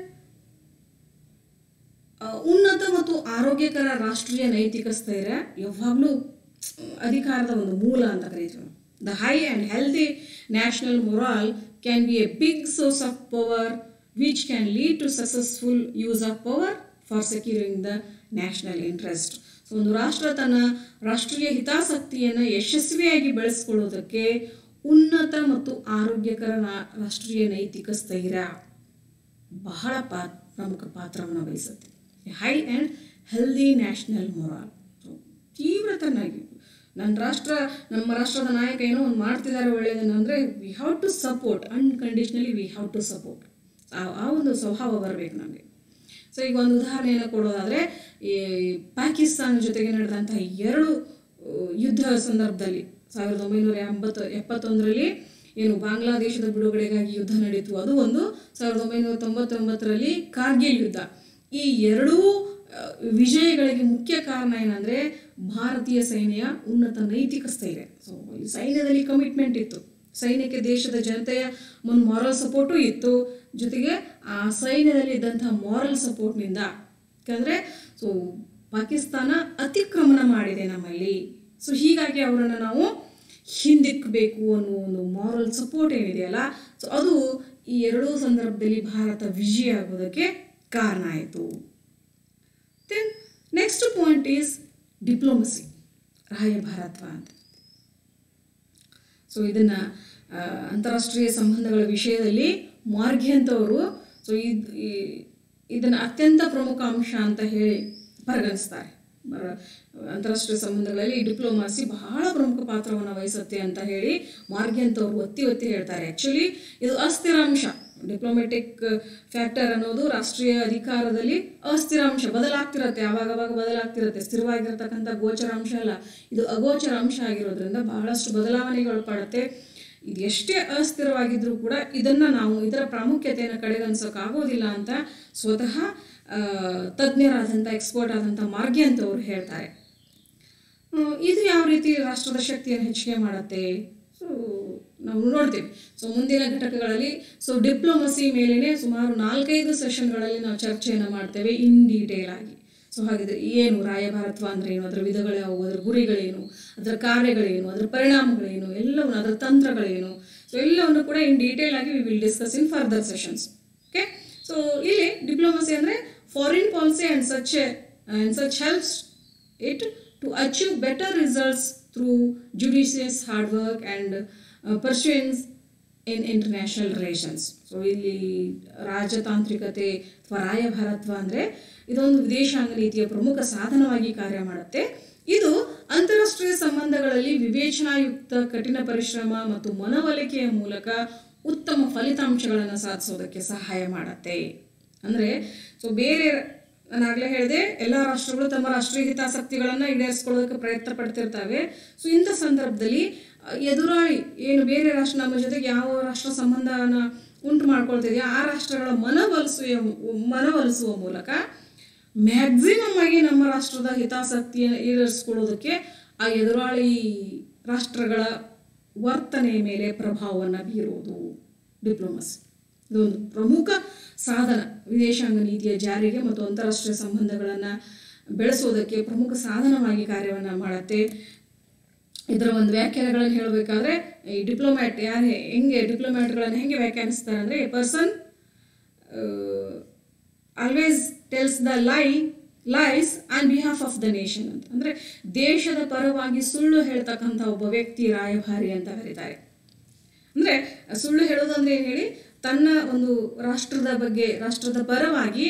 ಉನ್ನತ ಮತ್ತು ಆರೋಗ್ಯಕರ ರಾಷ್ಟ್ರೀಯ ನೈತಿಕ ಸ್ಥೈರ್ಯ ಯಾವಾಗಲೂ ಅಧಿಕಾರದ ಒಂದು ಮೂಲ ಅಂತ ಕರೀತೀವಿ. The high and healthy national morale can be a big source of power which can lead to successful use of power for securing the national interest. So ಒಂದು ರಾಷ್ಟ್ರ ತನ್ನ ರಾಷ್ಟ್ರೀಯ ಹಿತಾಸಕ್ತಿಯನ್ನು ಯಶಸ್ವಿಯಾಗಿ ಬೆಳೆಸ್ಕೊಳ್ಳೋದಕ್ಕೆ ಉನ್ನತ ಮತ್ತು ಆರೋಗ್ಯಕರ ರಾಷ್ಟ್ರೀಯ ನೈತಿಕ ಸ್ಥೈರ್ಯ ಬಹಳ ಪ್ರಮುಖ ಪಾತ್ರವನ್ನು ವಹಿಸುತ್ತೆ. High and healthy national morale. So ತೀವ್ರತನಾಗಿ ನಮ್ಮ ರಾಷ್ಟ್ರದ ನಾಯಕ ಏನೋ ಒಂದು ಮಾಡ್ತಿದ್ದಾರೆ ಒಳ್ಳೆಯದನ್ನು ಅಂದರೆ we have to support, unconditionally we have to support. ಆ ಒಂದು ಸ್ವಭಾವ ಬರಬೇಕು ನಮಗೆ. ಸೊ ಈಗ ಒಂದು ಉದಾಹರಣೆಯನ್ನು ಕೊಡೋದಾದರೆ, ಈ ಪಾಕಿಸ್ತಾನ ಜೊತೆಗೆ ನಡೆದಂತಹ 2 ಯುದ್ಧ ಸಂದರ್ಭದಲ್ಲಿ 1971ರಲ್ಲಿ ಏನು ಬಾಂಗ್ಲಾದೇಶದ ಬಿಡುಗಡೆಗಾಗಿ ಯುದ್ಧ ನಡೀತು, ಅದು ಒಂದು 1999ರಲ್ಲಿ ಕಾರ್ಗಿಲ್ ಯುದ್ಧ. ಈ 2 ವಿಜಯಗಳಿಗೆ ಮುಖ್ಯ ಕಾರಣ ಏನಂದರೆ ಭಾರತೀಯ ಸೈನ್ಯ ಉನ್ನತ ನೈತಿಕ ಸ್ಥೈರ್ಯ. ಸೊ ಸೈನ್ಯದಲ್ಲಿ ಕಮಿಟ್ಮೆಂಟ್ ಇತ್ತು, ಸೈನ್ಯಕ್ಕೆ ದೇಶದ ಜನತೆಯ ಒಂದು ಮಾರಲ್ ಸಪೋರ್ಟು ಇತ್ತು, ಜೊತೆಗೆ ಆ ಸೈನ್ಯದಲ್ಲಿ ಇದ್ದಂತಹ ಮಾರಲ್ ಸಪೋರ್ಟ್ನಿಂದ, ಯಾಕಂದರೆ ಸೊ ಪಾಕಿಸ್ತಾನ ಅತಿಕ್ರಮಣ ಮಾಡಿದೆ ನಮ್ಮಲ್ಲಿ, ಸೊ ಹೀಗಾಗಿ ಅವರನ್ನು ನಾವು ಹಿಂದಿಕ್ಕಬೇಕು ಅನ್ನೋ ಒಂದು ಮಾರಲ್ ಸಪೋರ್ಟ್ ಏನಿದೆಯಲ್ಲ, ಸೊ ಅದು ಈ 2 ಸಂದರ್ಭದಲ್ಲಿ ಭಾರತ ವಿಜಯ ಆಗೋದಕ್ಕೆ ಕಾರಣ ಆಯಿತು. Then next point is diplomacy, ರಾಯಭಾರತ್ವ ಅಂತ. ಸೊ ಇದನ್ನು ಅಂತಾರಾಷ್ಟ್ರೀಯ ಸಂಬಂಧಗಳ ವಿಷಯದಲ್ಲಿ ಮಾರ್ಘ್ಯಂತವರು ಸೊ ಇದನ್ನು ಅತ್ಯಂತ ಪ್ರಮುಖ ಅಂಶ ಅಂತ ಹೇಳಿ ಪರಿಗಣಿಸ್ತಾರೆ. ಅಂತಾರಾಷ್ಟ್ರೀಯ ಸಂಬಂಧಗಳಲ್ಲಿ ಡಿಪ್ಲೊಮಾಸಿ ಬಹಳ ಪ್ರಮುಖ ಪಾತ್ರವನ್ನು ವಹಿಸುತ್ತೆ ಅಂತ ಹೇಳಿ ಮಾರ್ಘ್ಯಂತವರು ಒತ್ತಿ ಹೇಳ್ತಾರೆ. ಆ್ಯಕ್ಚುಲಿ ಇದು ಅಸ್ಥಿರಾಂಶ, ಡಿಪ್ಲೊಮ್ಯಾಟಿಕ್ ಫ್ಯಾಕ್ಟರ್ ಅನ್ನೋದು ರಾಷ್ಟ್ರೀಯ ಅಧಿಕಾರದಲ್ಲಿ ಅಸ್ಥಿರಾಂಶ, ಬದಲಾಗ್ತಿರತ್ತೆ, ಆವಾಗವಾಗ ಬದಲಾಗ್ತಿರತ್ತೆ. ಸ್ಥಿರವಾಗಿರ್ತಕ್ಕಂಥ ಗೋಚರಾಂಶ ಅಲ್ಲ, ಇದು ಅಗೋಚರ ಅಂಶ ಆಗಿರೋದ್ರಿಂದ ಬಹಳಷ್ಟು ಬದಲಾವಣೆಗಳು ಪಡುತ್ತೆ. ಇದು ಎಷ್ಟೇ ಅಸ್ಥಿರವಾಗಿದ್ರೂ ಕೂಡ ಇದರ ಪ್ರಾಮುಖ್ಯತೆಯನ್ನು ಕಡೆಗಣಿಸೋಕ್ಕಾಗೋದಿಲ್ಲ ಅಂತ ಸ್ವತಃ ತಜ್ಞರಾದಂಥ, ಎಕ್ಸ್ಪರ್ಟ್ ಆದಂಥ ಮಾರ್ಘ್ಯಂತವರು ಹೇಳ್ತಾರೆ. ಇದು ಯಾವ ರೀತಿ ರಾಷ್ಟ್ರದ ಶಕ್ತಿಯನ್ನು ಹೆಚ್ಚಿಗೆ ಮಾಡುತ್ತೆ, ಸೊ ನಾವು ನೋಡ್ತೀವಿ. ಸೊ ಮುಂದಿನ ಘಟಕಗಳಲ್ಲಿ ಸೊ ಡಿಪ್ಲೊಮಸಿ ಮೇಲೇ ಸುಮಾರು 4-5 ಸೆಷನ್ಗಳಲ್ಲಿ ನಾವು ಚರ್ಚೆಯನ್ನು ಮಾಡ್ತೇವೆ ಇನ್ ಡೀಟೇಲ್ ಆಗಿ. ಸೊ ಹಾಗಿದ್ರೆ ಏನು ರಾಯಭಾರತ್ವ ಅಂದರೆ ಏನು, ಅದರ ವಿಧಗಳ್ಯಾವು, ಅದರ ಗುರಿಗಳೇನು, ಅದರ ಕಾರ್ಯಗಳೇನು, ಅದರ ಪರಿಣಾಮಗಳೇನು, ಎಲ್ಲವನ್ನು, ಅದರ ತಂತ್ರಗಳೇನು, ಸೊ ಎಲ್ಲವನ್ನು ಕೂಡ ಇನ್ ಡೀಟೇಲ್ ಆಗಿ we will discuss in further sessions. Okay, so ಇಲ್ಲಿ ಡಿಪ್ಲೊಮಸಿ ಅಂದರೆ foreign policy and such helps it to achieve better results through judicious hard work and pursuance in international relations. So ಇಲ್ಲಿ ರಾಜತಾಂತ್ರಿಕತೆ ಅಥವಾ ರಾಯಭಾರತ್ವ ಅಂದರೆ ಇದೊಂದು ವಿದೇಶಾಂಗ ನೀತಿಯ ಪ್ರಮುಖ ಸಾಧನವಾಗಿ ಕಾರ್ಯ ಮಾಡುತ್ತೆ. ಇದು ಅಂತಾರಾಷ್ಟ್ರೀಯ ಸಂಬಂಧಗಳಲ್ಲಿ ವಿವೇಚನಾಯುಕ್ತ ಕಠಿಣ ಪರಿಶ್ರಮ ಮತ್ತು ಮನವೊಲಿಕೆಯ ಮೂಲಕ ಉತ್ತಮ ಫಲಿತಾಂಶಗಳನ್ನು ಸಾಧಿಸೋದಕ್ಕೆ ಸಹಾಯ ಮಾಡುತ್ತೆ. ಅಂದರೆ ಸೊ ನಾನಾಗಲೇ ಹೇಳಿದೆ, ಎಲ್ಲ ರಾಷ್ಟ್ರಗಳು ತಮ್ಮ ರಾಷ್ಟ್ರೀಯ ಹಿತಾಸಕ್ತಿಗಳನ್ನು ಈಡೇರಿಸ್ಕೊಳ್ಳೋದಕ್ಕೆ ಪ್ರಯತ್ನ ಪಡ್ತಿರ್ತವೆ. ಸೊ ಇಂಥ ಸಂದರ್ಭದಲ್ಲಿ ಎದುರಾಳಿ ಏನು ಬೇರೆ ರಾಷ್ಟ್ರ ನಮ್ಮ ಜೊತೆಗೆ ಯಾವ ರಾಷ್ಟ್ರ ಸಂಬಂಧನ ಉಂಟು ಮಾಡ್ಕೊಳ್ತಿದೆಯೋ ಆ ರಾಷ್ಟ್ರಗಳ ಮನವೊಲಿಸುವ ಮೂಲಕ ಮ್ಯಾಕ್ಸಿಮಮ್ ಆಗಿ ನಮ್ಮ ರಾಷ್ಟ್ರದ ಹಿತಾಸಕ್ತಿಯನ್ನು ಈಡೇರಿಸ್ಕೊಳ್ಳೋದಕ್ಕೆ ಆ ಎದುರಾಳಿ ರಾಷ್ಟ್ರಗಳ ವರ್ತನೆಯ ಮೇಲೆ ಪ್ರಭಾವವನ್ನು ಬೀರುವುದು ಡಿಪ್ಲೊಮಸಿ. ಇದೊಂದು ಪ್ರಮುಖ ಸಾಧನ ವಿದೇಶಾಂಗ ನೀತಿಯ ಜಾರಿಗೆ ಮತ್ತು ಅಂತಾರಾಷ್ಟ್ರೀಯ ಸಂಬಂಧಗಳನ್ನು ಬೆಳೆಸೋದಕ್ಕೆ ಪ್ರಮುಖ ಸಾಧನವಾಗಿ ಕಾರ್ಯವನ್ನು ಮಾಡುತ್ತೆ. ಇದರ ಒಂದು ವ್ಯಾಖ್ಯಾನಗಳನ್ನು ಹೇಳಬೇಕಾದ್ರೆ ಈ ಡಿಪ್ಲೊಮ್ಯಾಟ್ ಡಿಪ್ಲೊಮ್ಯಾಟ್ಗಳನ್ನು ಹೆಂಗೆ ವ್ಯಾಖ್ಯಾನಿಸ್ತಾರೆ ಅಂದರೆ, A person always tells the lies on behalf of the nation ಅಂತ. ಅಂದರೆ ದೇಶದ ಪರವಾಗಿ ಸುಳ್ಳು ಹೇಳ್ತಕ್ಕಂಥ ಒಬ್ಬ ವ್ಯಕ್ತಿ ರಾಯಭಾರಿ ಅಂತ ಕರೀತಾರೆ. ಅಂದರೆ ಸುಳ್ಳು ಹೇಳೋದಂದ್ರೆ ಏನು ಹೇಳಿ, ತನ್ನ ಒಂದು ರಾಷ್ಟ್ರದ ಪರವಾಗಿ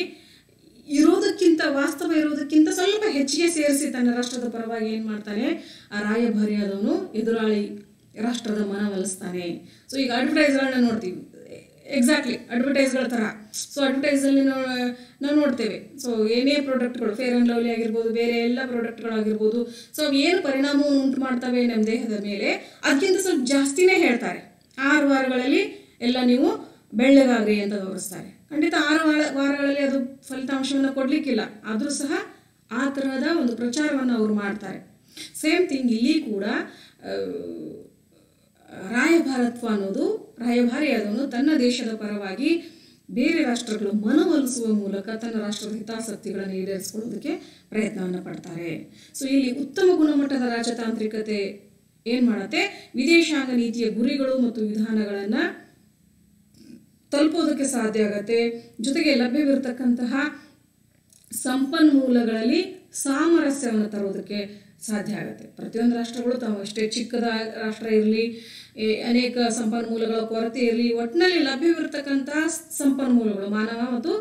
ವಾಸ್ತವ ಇರೋದಕ್ಕಿಂತ ಸ್ವಲ್ಪ ಹೆಚ್ಚಿಗೆ ಸೇರಿಸಿ ತನ್ನ ರಾಷ್ಟ್ರದ ಪರವಾಗಿ ಏನು ಮಾಡ್ತಾನೆ, ಆ ರಾಯಭಾರಿ ಆದವನು ಎದುರಾಳಿ ರಾಷ್ಟ್ರದ ಮನವೊಲಿಸ್ತಾನೆ. ಸೊ ಈಗ ಅಡ್ವರ್ಟೈಸ್ಗಳನ್ನ ನೋಡ್ತೀವಿ, ಎಕ್ಸಾಕ್ಟ್ಲಿ ಅಡ್ವರ್ಟೈಸ್ಗಳ ಥರ. ಸೊ ಅಡ್ವರ್ಟೈಸಲ್ಲಿ ನಾವು ನೋಡ್ತೇವೆ. ಸೊ ಏನೇ ಪ್ರಾಡಕ್ಟ್ಗಳು, ಫೇರ್ ಆ್ಯಂಡ್ ಲವ್ಲಿ ಆಗಿರ್ಬೋದು, ಬೇರೆ ಎಲ್ಲ ಪ್ರಾಡಕ್ಟ್ಗಳಾಗಿರ್ಬೋದು, ಸೊ ಅವು ಏನು ಪರಿಣಾಮವನ್ನು ಉಂಟು ಮಾಡ್ತವೆ ನಮ್ಮ ದೇಹದ ಮೇಲೆ ಅದಕ್ಕಿಂತ ಸ್ವಲ್ಪ ಜಾಸ್ತಿನೇ ಹೇಳ್ತಾರೆ. 6 ವಾರಗಳಲ್ಲಿ ಎಲ್ಲ ನೀವು ಬೆಳ್ಳಗಾಗ್ರಿ ಅಂತ ತೋರಿಸ್ತಾರೆ. ಖಂಡಿತ 6 ವಾರಗಳಲ್ಲಿ ಅದು ಫಲಿತಾಂಶವನ್ನು ಕೊಡಲಿಕ್ಕಿಲ್ಲ, ಆದರೂ ಸಹ ಆ ತರಹದ ಒಂದು ಪ್ರಚಾರವನ್ನು ಅವರು ಮಾಡ್ತಾರೆ. ಸೇಮ್ ಥಿಂಗ್ ಇಲ್ಲಿ ಕೂಡ ರಾಯಭಾರಿ ಆದವನು ತನ್ನ ದೇಶದ ಪರವಾಗಿ ಬೇರೆ ರಾಷ್ಟ್ರಗಳು ಮನವೊಲಿಸುವ ಮೂಲಕ ತನ್ನ ರಾಷ್ಟ್ರದ ಹಿತಾಸಕ್ತಿಗಳನ್ನು ಈಡೇರಿಸಿಕೊಳ್ಳೋದಕ್ಕೆ ಪ್ರಯತ್ನವನ್ನು ಪಡ್ತಾರೆ. ಸೊ ಇಲ್ಲಿ ಉತ್ತಮ ಗುಣಮಟ್ಟದ ರಾಜತಾಂತ್ರಿಕತೆ ಏನು ಮಾಡುತ್ತೆ, ವಿದೇಶಾಂಗ ನೀತಿಯ ಗುರಿಗಳು ಮತ್ತು ವಿಧಾನಗಳನ್ನು ತಲುಪೋದಕ್ಕೆ ಸಾಧ್ಯ ಆಗತ್ತೆ. ಜೊತೆಗೆ ಲಭ್ಯವಿರತಕ್ಕಂತಹ ಸಂಪನ್ಮೂಲಗಳಲ್ಲಿ ಸಾಮರಸ್ಯವನ್ನು ತರೋದಕ್ಕೆ ಸಾಧ್ಯ ಆಗುತ್ತೆ. ಪ್ರತಿಯೊಂದು ರಾಷ್ಟ್ರಗಳು ತಾವು ಎಷ್ಟೇ ಚಿಕ್ಕದ ರಾಷ್ಟ್ರ ಇರಲಿ, ಅನೇಕ ಸಂಪನ್ಮೂಲಗಳ ಕೊರತೆ ಇರಲಿ, ಒಟ್ಟಿನಲ್ಲಿ ಲಭ್ಯವಿರತಕ್ಕಂಥ ಸಂಪನ್ಮೂಲಗಳು ಮಾನವ ಮತ್ತು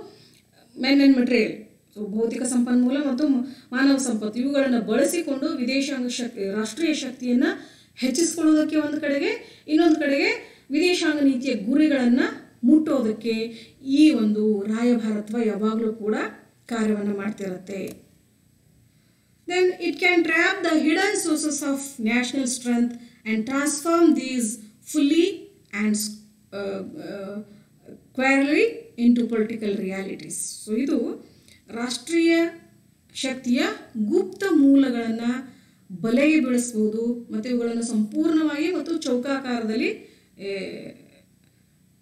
ಮೆನ್ ಆ್ಯಂಡ್ ಮೆಟೀರಿಯಲ್, ಭೌತಿಕ ಸಂಪನ್ಮೂಲ ಮತ್ತು ಮಾನವ ಸಂಪತ್ತು ಇವುಗಳನ್ನು ಬಳಸಿಕೊಂಡು ರಾಷ್ಟ್ರೀಯ ಶಕ್ತಿಯನ್ನು ಹೆಚ್ಚಿಸ್ಕೊಳ್ಳೋದಕ್ಕೆ ಒಂದು ಕಡೆಗೆ, ಇನ್ನೊಂದು ಕಡೆಗೆ ವಿದೇಶಾಂಗ ನೀತಿಯ ಗುರಿಗಳನ್ನು ಮುಟ್ಟೋದಕ್ಕೆ ಈ ಒಂದು ರಾಯಭಾರತ್ವ ಯಾವಾಗಲೂ ಕೂಡ ಕಾರ್ಯವನ್ನು ಮಾಡ್ತಿರುತ್ತೆ. Then it can trap the hidden sources of national strength and transform these fully and squarely into political realities. So ಇದು ರಾಷ್ಟ್ರೀಯ ಶಕ್ತಿಯ ಗುಪ್ತ ಮೂಲಗಳನ್ನು ಬಲೆಗೆ ಬೀಳಿಸ್ಬೋದು ಮತ್ತು ಇವುಗಳನ್ನು ಸಂಪೂರ್ಣವಾಗಿ ಮತ್ತು ಚೌಕಾಕಾರದಲ್ಲಿ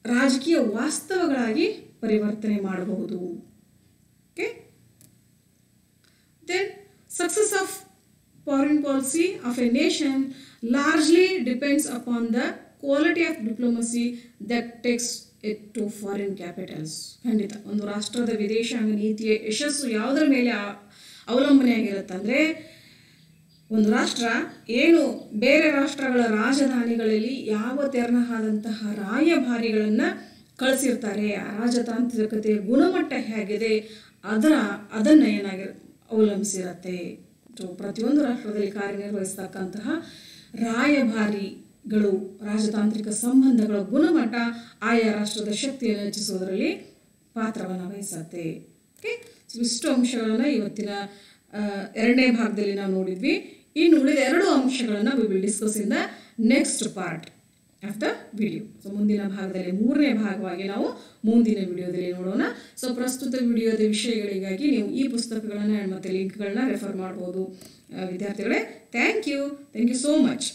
ರಾಜಕೀಯ ವಾಸ್ತವಗಳಾಗಿ ಪರಿವರ್ತನೆ ಮಾಡಬಹುದು. Okay, then success of foreign policy of a nation largely depends upon the quality of diplomacy that takes it to foreign capitals. ಖಂಡಿತ ಒಂದು ರಾಷ್ಟ್ರದ ವಿದೇಶಾಂಗ ನೀತಿಯ ಯಶಸ್ಸು ಯಾವುದರ ಮೇಲೆ ಅವಲಂಬನೆಯಾಗಿರುತ್ತೆ ಅಂದರೆ, ಒಂದು ರಾಷ್ಟ್ರ ಏನು ಬೇರೆ ರಾಷ್ಟ್ರಗಳ ರಾಜಧಾನಿಗಳಲ್ಲಿ ಯಾವ ತೆರನಾದಂತಹ ರಾಯಭಾರಿಗಳನ್ನು ಕಳಿಸಿರ್ತಾರೆ, ಆ ರಾಜತಾಂತ್ರಿಕತೆಯ ಗುಣಮಟ್ಟ ಹೇಗಿದೆ ಅದನ್ನು ಅವಲಂಬಿಸಿರುತ್ತೆ. ಪ್ರತಿಯೊಂದು ರಾಷ್ಟ್ರದಲ್ಲಿ ಕಾರ್ಯನಿರ್ವಹಿಸ್ತಕ್ಕಂತಹ ರಾಯಭಾರಿಗಳು ರಾಜತಾಂತ್ರಿಕ ಸಂಬಂಧಗಳ ಗುಣಮಟ್ಟ ಆಯಾ ರಾಷ್ಟ್ರದ ಶಕ್ತಿಯನ್ನು ಹೆಚ್ಚಿಸುವುದರಲ್ಲಿ ಪಾತ್ರವನ್ನು ವಹಿಸುತ್ತೆ. ಓಕೆ, ಇಷ್ಟು ಅಂಶಗಳನ್ನು ಇವತ್ತಿನ 2ನೇ ಭಾಗದಲ್ಲಿ ನಾವು ನೋಡಿದ್ವಿ. ಇನ್ನು ಉಳಿದ 2 ಅಂಶಗಳನ್ನು V will discuss in the next part of the video. So ಮುಂದಿನ ಭಾಗದಲ್ಲಿ 3ನೇ ಭಾಗವಾಗಿ ನಾವು ಮುಂದಿನ ವಿಡಿಯೋದಲ್ಲಿ ನೋಡೋಣ. ಸೊ ಪ್ರಸ್ತುತ ವಿಡಿಯೋದ ವಿಷಯಗಳಿಗಾಗಿ ನೀವು ಈ ಪುಸ್ತಕಗಳನ್ನು ಮತ್ತು ಲಿಂಕ್ಗಳನ್ನ ರೆಫರ್ ಮಾಡ್ಬೋದು ವಿದ್ಯಾರ್ಥಿಗಳೇ. Thank you so much.